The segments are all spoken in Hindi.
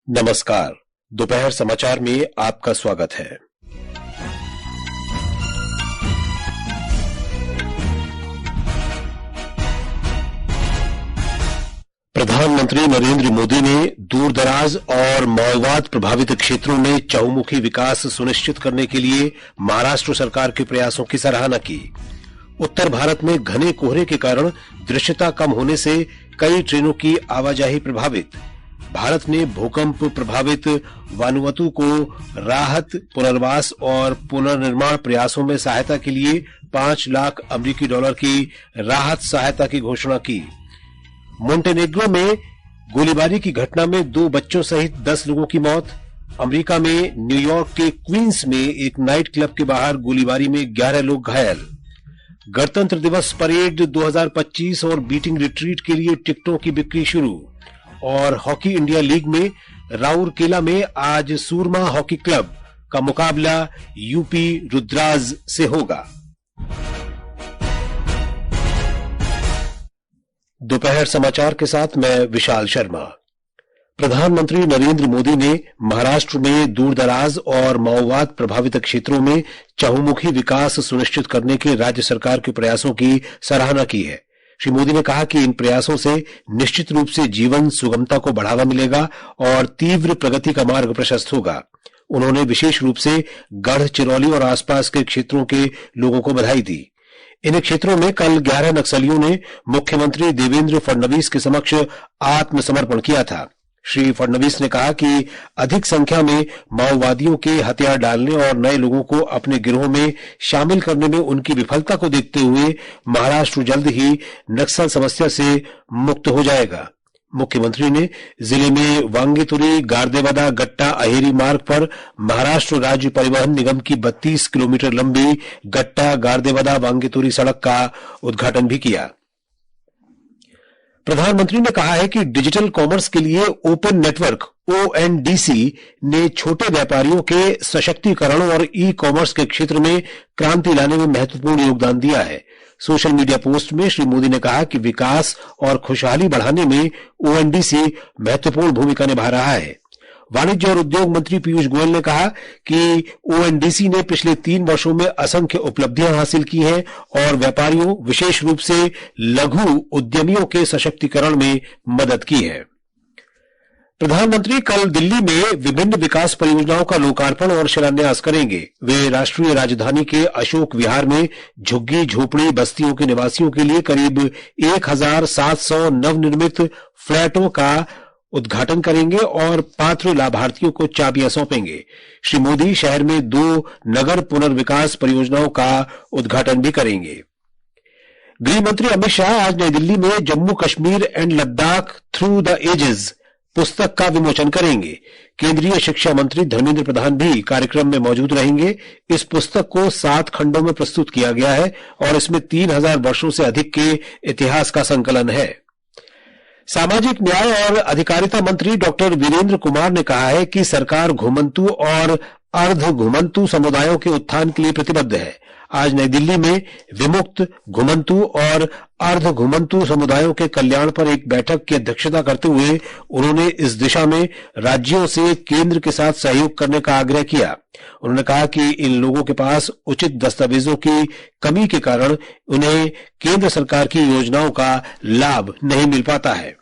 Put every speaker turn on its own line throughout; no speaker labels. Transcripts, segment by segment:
नमस्कार। दोपहर समाचार में आपका स्वागत है। प्रधानमंत्री नरेंद्र मोदी ने दूरदराज और माओवाद प्रभावित क्षेत्रों में चहुमुखी विकास सुनिश्चित करने के लिए महाराष्ट्र सरकार के प्रयासों की सराहना की। उत्तर भारत में घने कोहरे के कारण दृश्यता कम होने से कई ट्रेनों की आवाजाही प्रभावित। भारत ने भूकंप प्रभावित वानुअतु को राहत, पुनर्वास और पुनर्निर्माण प्रयासों में सहायता के लिए $5 लाख की राहत सहायता की घोषणा की। मोंटेनेग्रो में गोलीबारी की घटना में 2 बच्चों सहित 10 लोगों की मौत। अमेरिका में न्यूयॉर्क के क्वींस में एक नाइट क्लब के बाहर गोलीबारी में 11 लोग घायल। गणतंत्र दिवस परेड 2025 और बीटिंग रिट्रीट के लिए टिकटों की बिक्री शुरू। और हॉकी इंडिया लीग में राउरकेला में आज सूरमा हॉकी क्लब का मुकाबला यूपी रुद्राज से होगा। दोपहर समाचार के साथ मैं विशाल शर्मा। प्रधानमंत्री नरेंद्र मोदी ने महाराष्ट्र में दूरदराज और माओवाद प्रभावित क्षेत्रों में चहुमुखी विकास सुनिश्चित करने के राज्य सरकार के प्रयासों की सराहना की है। श्री मोदी ने कहा कि इन प्रयासों से निश्चित रूप से जीवन सुगमता को बढ़ावा मिलेगा और तीव्र प्रगति का मार्ग प्रशस्त होगा। उन्होंने विशेष रूप से गढ़चिरौली और आसपास के क्षेत्रों के लोगों को बधाई दी। इन क्षेत्रों में कल 11 नक्सलियों ने मुख्यमंत्री देवेंद्र फडणवीस के समक्ष आत्मसमर्पण किया था। श्री फडणवीस ने कहा कि अधिक संख्या में माओवादियों के हथियार डालने और नए लोगों को अपने गिरोह में शामिल करने में उनकी विफलता को देखते हुए महाराष्ट्र जल्द ही नक्सल समस्या से मुक्त हो जाएगा। मुख्यमंत्री ने जिले में वांगेतुरी गारदेवादा गट्टा अहेरी मार्ग पर महाराष्ट्र राज्य परिवहन निगम की 32 किलोमीटर लंबी गट्टा गारदेवादा वांगेतुरी सड़क का उद्घाटन भी किया। प्रधानमंत्री ने कहा है कि डिजिटल कॉमर्स के लिए ओपन नेटवर्क ONDC ने छोटे व्यापारियों के सशक्तिकरण और ई कॉमर्स के क्षेत्र में क्रांति लाने में महत्वपूर्ण योगदान दिया है। सोशल मीडिया पोस्ट में श्री मोदी ने कहा कि विकास और खुशहाली बढ़ाने में ONDC महत्वपूर्ण भूमिका निभा रहा है। वाणिज्य और उद्योग मंत्री पीयूष गोयल ने कहा कि ONDC ने पिछले 3 वर्षों में असंख्य उपलब्धियां हासिल की हैं और व्यापारियों, विशेष रूप से लघु उद्यमियों के सशक्तिकरण में मदद की है। प्रधानमंत्री कल दिल्ली में विभिन्न विकास परियोजनाओं का लोकार्पण और शिलान्यास करेंगे। वे राष्ट्रीय राजधानी के अशोक विहार में झुग्गी झोपड़ी बस्तियों के निवासियों के लिए करीब 1700 नवनिर्मित फ्लैटों का उद्घाटन करेंगे और पात्र लाभार्थियों को चाबियां सौंपेंगे। श्री मोदी शहर में 2 नगर पुनर्विकास परियोजनाओं का उद्घाटन भी करेंगे। गृह मंत्री अमित शाह आज नई दिल्ली में Jammu Kashmir and Ladakh through the ages पुस्तक का विमोचन करेंगे। केंद्रीय शिक्षा मंत्री धर्मेंद्र प्रधान भी कार्यक्रम में मौजूद रहेंगे। इस पुस्तक को 7 खंडों में प्रस्तुत किया गया है और इसमें 3000 वर्षों से अधिक के इतिहास का संकलन है। सामाजिक न्याय और अधिकारिता मंत्री डॉक्टर वीरेंद्र कुमार ने कहा है कि सरकार घुमंतु और अर्ध घुमंतु समुदायों के उत्थान के लिए प्रतिबद्ध है। आज नई दिल्ली में विमुक्त, घुमंतु और अर्ध घुमंतु समुदायों के कल्याण पर एक बैठक की अध्यक्षता करते हुए उन्होंने इस दिशा में राज्यों से केंद्र के साथ सहयोग करने का आग्रह किया। उन्होंने कहा कि इन लोगों के पास उचित दस्तावेजों की कमी के कारण उन्हें केंद्र सरकार की योजनाओं का लाभ नहीं मिल पाता है।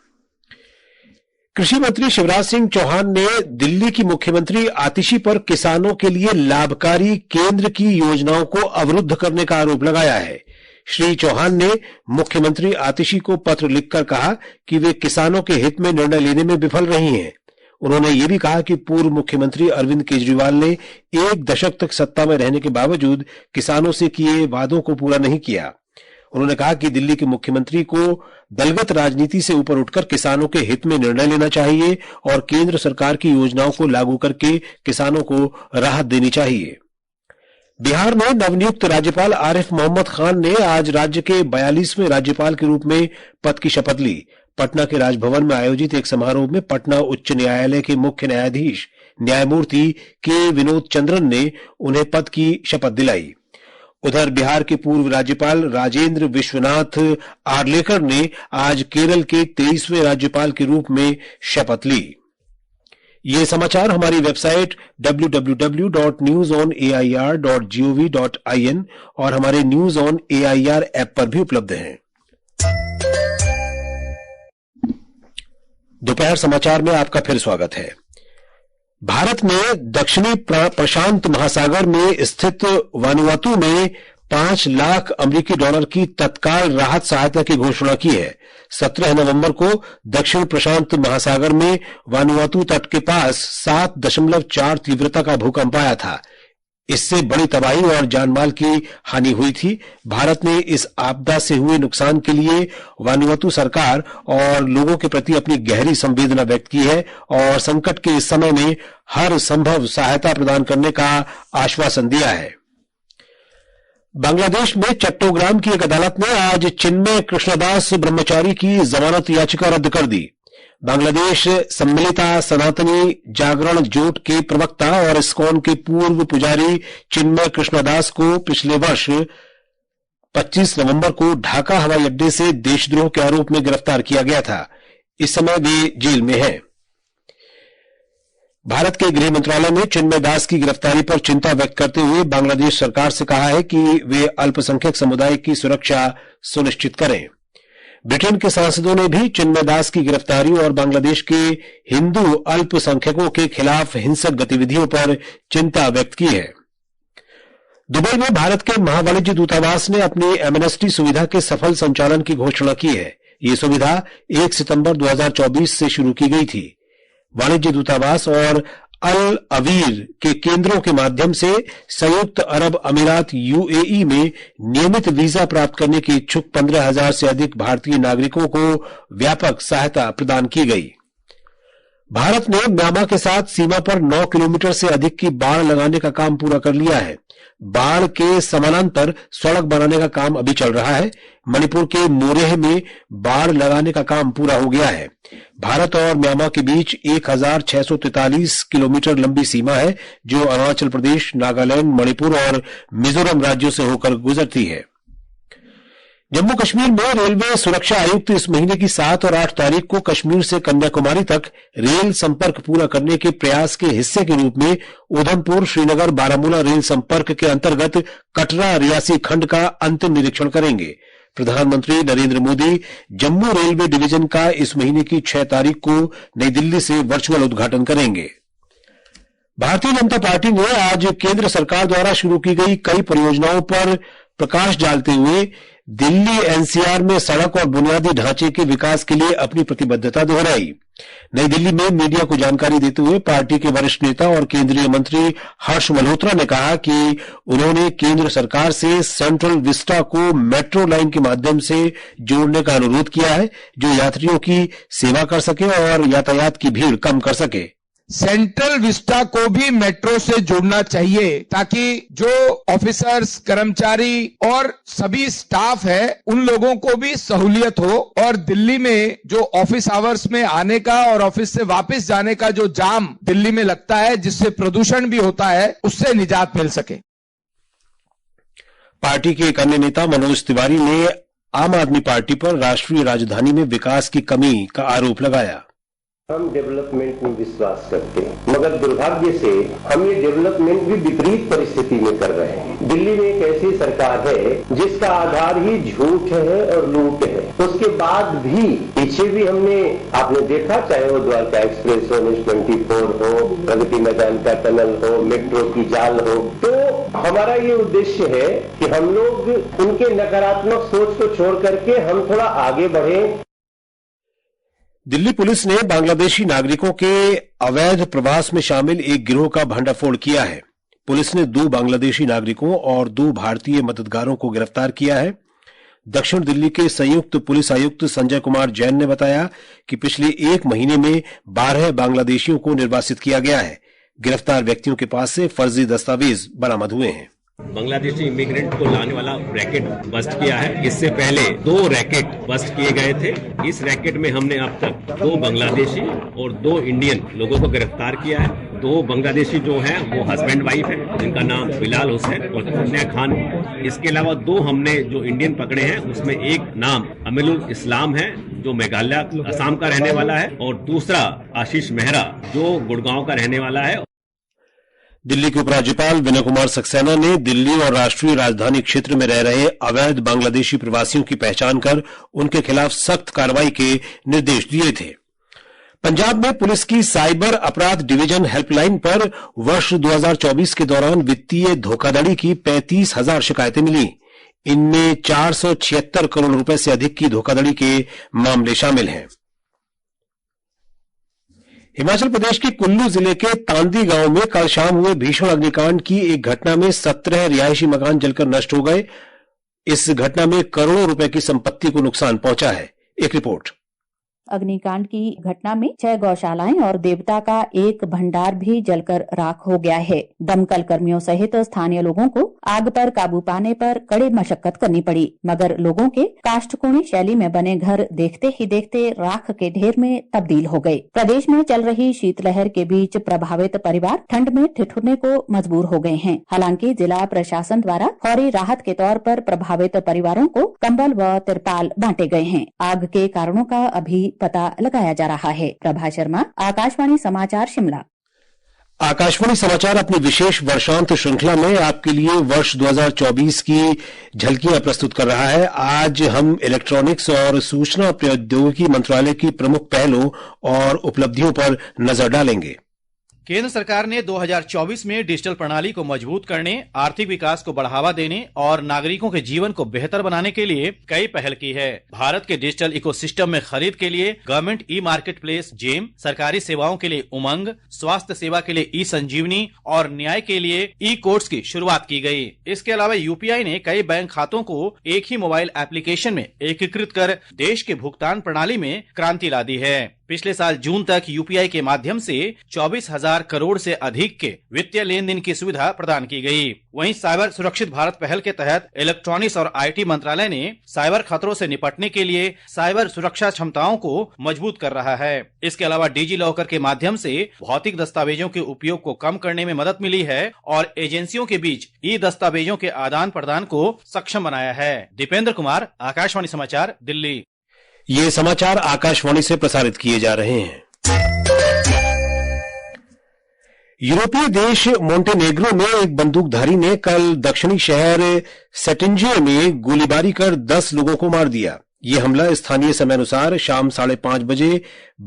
कृषि मंत्री शिवराज सिंह चौहान ने दिल्ली की मुख्यमंत्री आतिशी पर किसानों के लिए लाभकारी केंद्र की योजनाओं को अवरुद्ध करने का आरोप लगाया है। श्री चौहान ने मुख्यमंत्री आतिशी को पत्र लिखकर कहा कि वे किसानों के हित में निर्णय लेने में विफल रही हैं। उन्होंने ये भी कहा कि पूर्व मुख्यमंत्री अरविंद केजरीवाल ने 1 दशक तक सत्ता में रहने के बावजूद किसानों से किए वादों को पूरा नहीं किया। उन्होंने कहा कि दिल्ली के मुख्यमंत्री को दलगत राजनीति से ऊपर उठकर किसानों के हित में निर्णय लेना चाहिए और केंद्र सरकार की योजनाओं को लागू करके किसानों को राहत देनी चाहिए। बिहार में नवनियुक्त राज्यपाल आरिफ मोहम्मद खान ने आज राज्य के 42वें राज्यपाल के रूप में पद की शपथ ली। पटना के राजभवन में आयोजित एक समारोह में पटना उच्च न्यायालय के मुख्य न्यायाधीश न्यायमूर्ति के विनोद चंद्रन ने उन्हें पद की शपथ दिलाई। उधर बिहार के पूर्व राज्यपाल राजेंद्र विश्वनाथ आर्लेकर ने आज केरल के 23वें राज्यपाल के रूप में शपथ ली। ये समाचार हमारी वेबसाइट www.newsonair.gov.in और हमारे न्यूज ऑन एआईआर ऐप पर भी उपलब्ध हैं। दोपहर समाचार में आपका फिर स्वागत है। भारत ने दक्षिणी प्रशांत महासागर में स्थित वानुआतू में 5 लाख अमेरिकी डॉलर की तत्काल राहत सहायता की घोषणा की है। 17 नवंबर को दक्षिण प्रशांत महासागर में वानुआतू तट के पास 7.4 तीव्रता का भूकंप आया था। इससे बड़ी तबाही और जानमाल की हानि हुई थी। भारत ने इस आपदा से हुए नुकसान के लिए वानुआतू सरकार और लोगों के प्रति अपनी गहरी संवेदना व्यक्त की है और संकट के इस समय में हर संभव सहायता प्रदान करने का आश्वासन दिया है। बांग्लादेश में चट्टोग्राम की एक अदालत ने आज चिन्मय कृष्णदास ब्रह्मचारी की जमानत याचिका रद्द कर दी। बांग्लादेश सम्मिलिता सनातनी जागरण जोट के प्रवक्ता और इस्कॉन के पूर्व पुजारी चिन्मय कृष्णदास को पिछले वर्ष 25 नवंबर को ढाका हवाई अड्डे से देशद्रोह के आरोप में गिरफ्तार किया गया था। इस समय वे जेल में हैं। भारत के गृह मंत्रालय ने चिन्मय दास की गिरफ्तारी पर चिंता व्यक्त करते हुए बांग्लादेश सरकार से कहा है कि वे अल्पसंख्यक समुदाय की सुरक्षा सुनिश्चित करें। ब्रिटेन के सांसदों ने भी चिन्मय दास की गिरफ्तारी और बांग्लादेश के हिंदू अल्पसंख्यकों के खिलाफ हिंसक गतिविधियों पर चिंता व्यक्त की है। दुबई में भारत के महावाणिज्य दूतावास ने अपनी एमनेस्टी सुविधा के सफल संचालन की घोषणा की है। ये सुविधा 1 सितंबर 2024 से शुरू की गई थी। वाणिज्य दूतावास और अल अवीर के केंद्रों के माध्यम से संयुक्त अरब अमीरात यूएई में नियमित वीजा प्राप्त करने के इच्छुक 15,000 से अधिक भारतीय नागरिकों को व्यापक सहायता प्रदान की गई। भारत ने म्यांमार के साथ सीमा पर 9 किलोमीटर से अधिक की बाड़ लगाने का काम पूरा कर लिया है। बाढ़ के समानांतर सड़क बनाने का काम अभी चल रहा है। मणिपुर के मोरेह में बाढ़ लगाने का काम पूरा हो गया है। भारत और म्यांमार के बीच 1643 किलोमीटर लंबी सीमा है, जो अरुणाचल प्रदेश, नागालैंड, मणिपुर और मिजोरम राज्यों से होकर गुजरती है। जम्मू कश्मीर में रेलवे सुरक्षा आयुक्त इस महीने की 7 और 8 तारीख को कश्मीर से कन्याकुमारी तक रेल संपर्क पूरा करने के प्रयास के हिस्से के रूप में उधमपुर, श्रीनगर, बारामूला रेल संपर्क के अंतर्गत कटरा रियासी खंड का अंतिम निरीक्षण करेंगे। प्रधानमंत्री नरेंद्र मोदी जम्मू रेलवे डिवीजन का इस महीने की 6 तारीख को नई दिल्ली से वर्चुअल उद्घाटन करेंगे। भारतीय जनता पार्टी ने आज केंद्र सरकार द्वारा शुरू की गई कई परियोजनाओं पर प्रकाश डालते हुए दिल्ली एनसीआर में सड़क और बुनियादी ढांचे के विकास के लिए अपनी प्रतिबद्धता दोहराई। नई दिल्ली में मीडिया को जानकारी देते हुए पार्टी के वरिष्ठ नेता और केंद्रीय मंत्री हर्ष मल्होत्रा ने कहा कि उन्होंने केंद्र सरकार से सेंट्रल विस्टा को मेट्रो लाइन के माध्यम से जोड़ने का अनुरोध किया है, जो यात्रियों की सेवा कर सके और यातायात की भीड़ कम कर सके।
सेंट्रल विस्टा को भी मेट्रो से जोड़ना चाहिए ताकि जो ऑफिसर्स, कर्मचारी और सभी स्टाफ है उन लोगों को भी सहूलियत हो और दिल्ली में जो ऑफिस आवर्स में आने का और ऑफिस से वापस जाने का जो जाम दिल्ली में लगता है, जिससे प्रदूषण भी होता है, उससे निजात मिल सके।
पार्टी के एक अन्य नेता मनोज तिवारी ने आम आदमी पार्टी पर राष्ट्रीय राजधानी में विकास की कमी का आरोप लगाया।
हम डेवलपमेंट में विश्वास करते हैं, मगर दुर्भाग्य से हम ये डेवलपमेंट भी विपरीत परिस्थिति में कर रहे हैं। दिल्ली में एक ऐसी सरकार है जिसका आधार ही झूठ है और लूट है। उसके बाद भी पीछे भी हमने आपने देखा, चाहे वो द्वारका एक्सप्रेस हो, NH-24 हो, प्रगति मैदान का टनल हो, मेट्रो की जाल हो, तो हमारा ये उद्देश्य है कि हम लोग उनके नकारात्मक सोच को छोड़ करके हम थोड़ा आगे बढ़े।
दिल्ली पुलिस ने बांग्लादेशी नागरिकों के अवैध प्रवास में शामिल एक गिरोह का भंडाफोड़ किया है। पुलिस ने 2 बांग्लादेशी नागरिकों और 2 भारतीय मददगारों को गिरफ्तार किया है। दक्षिण दिल्ली के संयुक्त पुलिस आयुक्त संजय कुमार जैन ने बताया कि पिछले 1 महीने में 12 बांग्लादेशियों को निर्वासित किया गया है। गिरफ्तार व्यक्तियों के पास से फर्जी दस्तावेज बरामद हुए हैं।
बांग्लादेशी इमिग्रेंट को लाने वाला रैकेट बस्ट किया है। इससे पहले 2 रैकेट बस्ट किए गए थे। इस रैकेट में हमने अब तक 2 बांग्लादेशी और 2 इंडियन लोगों को गिरफ्तार किया है। 2 बांग्लादेशी जो हैं वो हस्बैंड वाइफ है, जिनका नाम बिलाल हुसैन और तन्या खान। इसके अलावा 2 हमने जो इंडियन पकड़े हैं उसमें एक नाम अमीरुल इस्लाम है जो मेघालय असम का रहने वाला है और दूसरा आशीष मेहरा जो गुड़गांव का रहने वाला है।
दिल्ली के उपराज्यपाल विनय कुमार सक्सेना ने दिल्ली और राष्ट्रीय राजधानी क्षेत्र में रह रहे अवैध बांग्लादेशी प्रवासियों की पहचान कर उनके खिलाफ सख्त कार्रवाई के निर्देश दिए थे। पंजाब में पुलिस की साइबर अपराध डिवीजन हेल्पलाइन पर वर्ष 2024 के दौरान वित्तीय धोखाधड़ी की 35,000 शिकायतें मिली। इनमें 476 करोड़ रुपए से अधिक की धोखाधड़ी के मामले शामिल हैं। हिमाचल प्रदेश के कुल्लू जिले के तांदी गांव में कल शाम हुए भीषण अग्निकांड की एक घटना में 17 रिहायशी मकान जलकर नष्ट हो गए। इस घटना में करोड़ों रुपए की संपत्ति को नुकसान पहुंचा है। एक रिपोर्ट।
अग्निकांड की घटना में 6 गौशालाएं और देवता का एक भंडार भी जलकर राख हो गया है। दमकल कर्मियों सहित स्थानीय लोगों को आग पर काबू पाने पर कड़ी मशक्कत करनी पड़ी, मगर लोगों के काष्ठकुणी शैली में बने घर देखते ही देखते राख के ढेर में तब्दील हो गए। प्रदेश में चल रही शीतलहर के बीच प्रभावित परिवार ठंड में ठिठुरने को मजबूर हो गए हैं। हालांकि जिला प्रशासन द्वारा फौरी राहत के तौर पर प्रभावित परिवारों को कंबल व तिरपाल बांटे गए हैं। आग के कारणों का अभी पता लगाया जा रहा है। प्रभा शर्मा, आकाशवाणी समाचार, शिमला।
आकाशवाणी समाचार अपनी विशेष वर्षांत श्रृंखला में आपके लिए वर्ष 2024 की झलकियां प्रस्तुत कर रहा है। आज हम इलेक्ट्रॉनिक्स और सूचना प्रौद्योगिकी मंत्रालय की प्रमुख पहलों और उपलब्धियों पर नजर डालेंगे।
केंद्र सरकार ने 2024 में डिजिटल प्रणाली को मजबूत करने, आर्थिक विकास को बढ़ावा देने और नागरिकों के जीवन को बेहतर बनाने के लिए कई पहल की है। भारत के डिजिटल इकोसिस्टम में खरीद के लिए government e market place GeM, सरकारी सेवाओं के लिए उमंग, स्वास्थ्य सेवा के लिए ई संजीवनी और न्याय के लिए ई कोर्ट्स की शुरुआत की गई। इसके अलावा यूपीआई ने कई बैंक खातों को एक ही मोबाइल एप्लीकेशन में एकीकृत कर देश के भुगतान प्रणाली में क्रांति ला दी है। पिछले साल जून तक यूपीआई के माध्यम से 24,000 करोड़ से अधिक के वित्तीय लेन देन की सुविधा प्रदान की गई। वहीं साइबर सुरक्षित भारत पहल के तहत इलेक्ट्रॉनिक्स और आईटी मंत्रालय ने साइबर खतरों से निपटने के लिए साइबर सुरक्षा क्षमताओं को मजबूत कर रहा है। इसके अलावा डिजी लॉकर के माध्यम से भौतिक दस्तावेजों के उपयोग को कम करने में मदद मिली है और एजेंसियों के बीच ई दस्तावेजों के आदान प्रदान को सक्षम बनाया है। दीपेंद्र कुमार, आकाशवाणी समाचार, दिल्ली।
ये समाचार आकाशवाणी से प्रसारित किए जा रहे हैं। यूरोपीय देश मोंटेनेग्रो में एक बंदूकधारी ने कल दक्षिणी शहर सेटिंजे में गोलीबारी कर 10 लोगों को मार दिया। यह हमला स्थानीय समय अनुसार शाम 5:30 बजे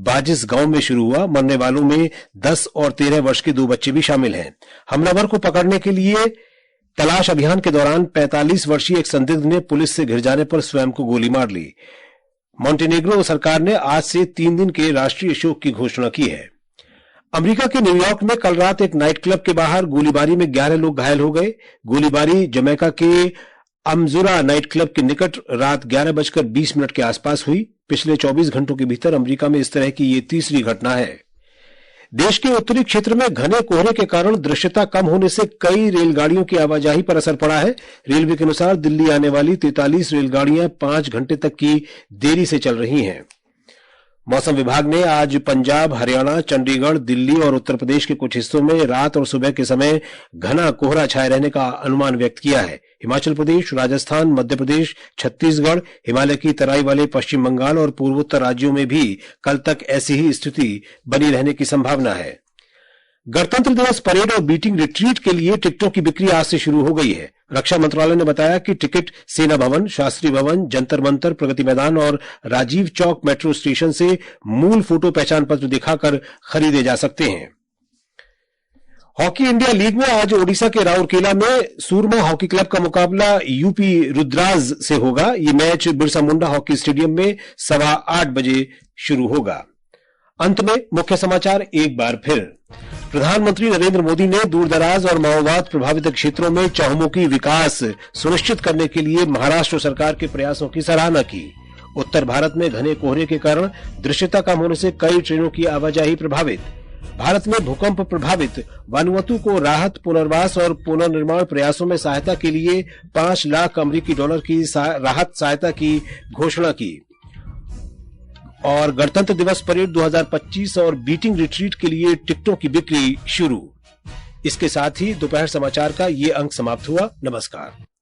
बाजिस गांव में शुरू हुआ। मरने वालों में 10 और 13 वर्ष के 2 बच्चे भी शामिल हैं। हमलावर को पकड़ने के लिए तलाश अभियान के दौरान 45 वर्षीय एक संदिग्ध ने पुलिस से घिर जाने पर स्वयं को गोली मार ली। मोंटेनेग्रो सरकार ने आज से 3 दिन के राष्ट्रीय शोक की घोषणा की है। अमेरिका के न्यूयॉर्क में कल रात एक नाइट क्लब के बाहर गोलीबारी में 11 लोग घायल हो गए। गोलीबारी जमैका के अमजुरा नाइट क्लब के निकट रात 11:20 के आसपास हुई। पिछले 24 घंटों के भीतर अमेरिका में इस तरह की ये तीसरी घटना है। देश के उत्तरी क्षेत्र में घने कोहरे के कारण दृश्यता कम होने से कई रेलगाड़ियों की आवाजाही पर असर पड़ा है। रेलवे के अनुसार दिल्ली आने वाली 43 रेलगाड़ियां 5 घंटे तक की देरी से चल रही हैं। मौसम विभाग ने आज पंजाब, हरियाणा, चंडीगढ़, दिल्ली और उत्तर प्रदेश के कुछ हिस्सों में रात और सुबह के समय घना कोहरा छाए रहने का अनुमान व्यक्त किया है। हिमाचल प्रदेश, राजस्थान, मध्य प्रदेश, छत्तीसगढ़, हिमालय की तराई वाले पश्चिम बंगाल और पूर्वोत्तर राज्यों में भी कल तक ऐसी ही स्थिति बनी रहने की संभावना है। गणतंत्र दिवस परेड और बीटिंग रिट्रीट के लिए टिकटों की बिक्री आज से शुरू हो गई है। रक्षा मंत्रालय ने बताया कि टिकट सेना भवन, शास्त्री भवन, जंतर मंतर, प्रगति मैदान और राजीव चौक मेट्रो स्टेशन से मूल फोटो पहचान पत्र दिखाकर खरीदे जा सकते हैं। हॉकी इंडिया लीग में आज ओडिशा के राउरकेला में सूरमा हॉकी क्लब का मुकाबला यूपी रुद्राज से होगा। यह match Birsa Munda hockey stadium में 8:15 बजे शुरू होगा। अंत में मुख्य समाचार एक बार फिर। प्रधानमंत्री नरेंद्र मोदी ने दूरदराज और माओवाद प्रभावित क्षेत्रों में चहुमुखी विकास सुनिश्चित करने के लिए महाराष्ट्र सरकार के प्रयासों की सराहना की। उत्तर भारत में घने कोहरे के कारण दृश्यता कम होने से कई ट्रेनों की आवाजाही प्रभावित। भारत में भूकंप प्रभावित वानुअतु को राहत, पुनर्वास और पुनर्निर्माण प्रयासों में सहायता के लिए $5 लाख अमेरिकी डॉलर की राहत सहायता की घोषणा की। और गणतंत्र दिवस परेड 2025 और बीटिंग रिट्रीट के लिए टिकटों की बिक्री शुरू। इसके साथ ही दोपहर समाचार का ये अंक समाप्त हुआ। नमस्कार।